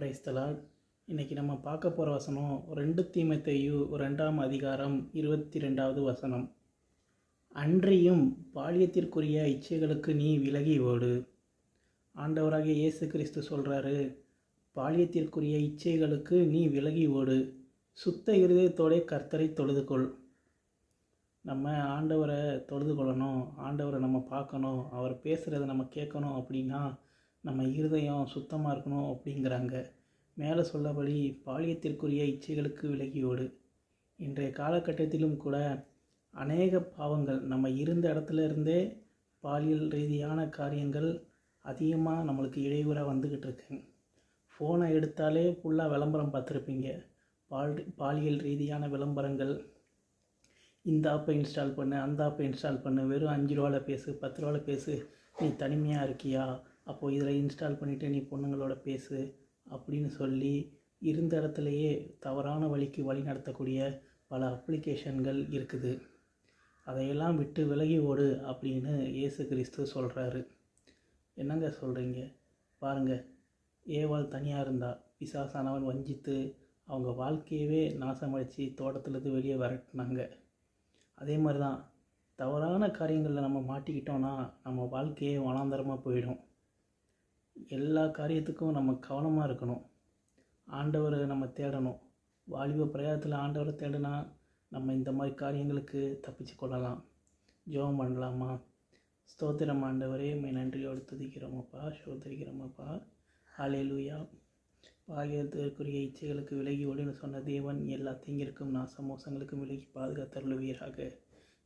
Praise the Lord. இன்றைக்கி நம்ம பார்க்க போகிற வசனம் 2 தீமோத்தேயு 2ஆம் அதிகாரம் 22வது வசனம். அன்றியும் பாலியத்திற்குரிய இச்சைகளுக்கு நீ விலகி ஓடு. ஆண்டவராகிய இயேசு கிறிஸ்து சொல்கிறாரு, பாலியத்திற்குரிய இச்சைகளுக்கு நீ விலகி ஓடு, சுத்த இருதயத்தோட கர்த்தரை தொழுதுகொள். நம்ம ஆண்டவரை தொழுது கொள்ளணும், ஆண்டவரை நம்ம பார்க்கணும், அவர் பேசுகிறத நம்ம கேட்கணும் அப்படின்னா நம்ம இருதயம் சுத்தமாக இருக்கணும் அப்படிங்கிறாங்க. மேலே சொல்லபடி பாலியத்திற்குரிய இச்சைகளுக்கு விலகியோடு. இன்றைய காலகட்டத்திலும் கூட அநேக பாவங்கள் நம்ம இருந்த இடத்துல இருந்தே பாலியல் ரீதியான காரியங்கள் அதிகமாக நம்மளுக்கு இடையூறாக வந்துக்கிட்டு இருக்குங்க. ஃபோனை எடுத்தாலே ஃபுல்லாக விளம்பரம் பார்த்துருப்பீங்க. பாலியல் ரீதியான விளம்பரங்கள். இந்த ஆப்பை இன்ஸ்டால் பண்ணு, அந்த ஆப்பை இன்ஸ்டால் பண்ணு, வெறும் 5 ரூபாவில் பேசு, 10 ரூபாவில் பேசு, நீ தனிமையாக இருக்கியா, அப்போது இதில் இன்ஸ்டால் பண்ணிவிட்டு நீ பொண்ணுங்களோட பேசு அப்படின்னு சொல்லி இருந்த இடத்துலையே தவறான வழிக்கு வழி நடத்தக்கூடிய பல அப்ளிகேஷன்கள் இருக்குது. அதையெல்லாம் விட்டு விலகி ஓடு அப்படின்னு இயேசு கிறிஸ்து சொல்கிறாரு. என்னங்க சொல்கிறீங்க? பாருங்கள், ஏவாள் தனியாக இருந்தா, பிசாசானவன் வஞ்சித்து அவங்க வாழ்க்கையவே நாசமடித்து தோட்டத்துலேருந்து வெளியே விரட்டினாங்க. அதே மாதிரி தான் தவறான காரியங்களில் நம்ம மாட்டிக்கிட்டோன்னா நம்ம வாழ்க்கையே வனாந்தரமாக போயிடும். எல்லா காரியத்துக்கும் நம்ம கவனமாக இருக்கணும். ஆண்டவரை நம்ம தேடணும். வாலிப பிரயாதத்தில் ஆண்டவரை தேடினா நம்ம இந்த மாதிரி காரியங்களுக்கு தப்பிச்சு கொள்ளலாம். ஜெபம் பண்ணலாமா? ஸ்தோத்திரம் ஆண்டவரே, நன்றியோடு துதிக்கிறோமப்பா, சோதரிக்கிறோமப்பா. ஹல்லேலூயா. பாலியத்திற்குரிய இச்சைகளுக்கு விலகி ஓடுன்னு சொன்ன தேவன் எல்லா தீங்கிற்கும் நாசமோசங்களுக்கும் விலகி பாதுகாத்தருளுவீராக.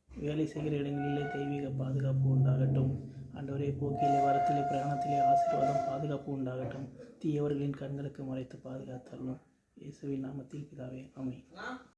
வேலை செய்கிற இடங்களிலே தெய்வீக பாதுகாப்பு உண்டாகட்டும். ஆண்டவரே, போக்கிலே வரத்திலே பிரயாணத்திலே ஆசீர்வாதம் பாதுகாப்பு உண்டாகட்டும். தீயவர்களின் கண்களுக்கு மறைத்து பாதுகாத்தரணும். இயேசுவின் நாமத்தில் பிதாவே, ஆமென்.